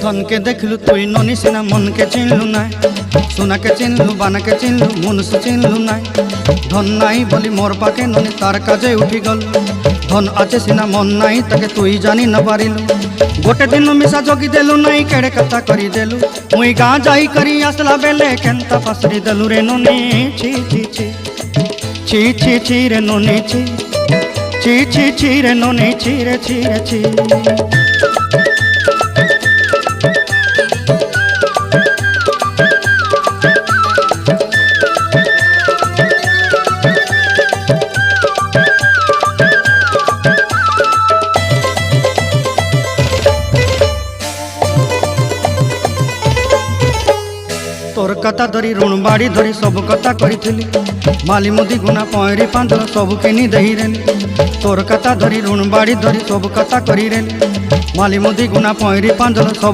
धन के देखलु तुई ननी सिना मन के चिन्हलु ना सोना के चिन्हलु बाना के चिन्हलु मनुष्य चिन्हलु ना धन नाई बोली मोर पाके ननी तार काजे उठी गल धन आचे सिना मन नाई ताके तुई जानी न पारिलु गोटे दिन मिसा जगी देलु नाई केड़े कथा करी देलु मुई गाँ जाई करी आसला बेले केंता पासरी देलु रे ननी छी छी छी छी छी छी रे ननी छी छी छी छी रे ननी छी रे छी रे छी। तोर कथा धरी ऋण बाड़ी धरी सब कथा करी माली मुदी गुना पहरी पांदल सब किनी दही रेली तोर कथा धरी ऋण बाड़ी धरी सब कथा करी रेली माली मुदी गुना पहरी पांदल सब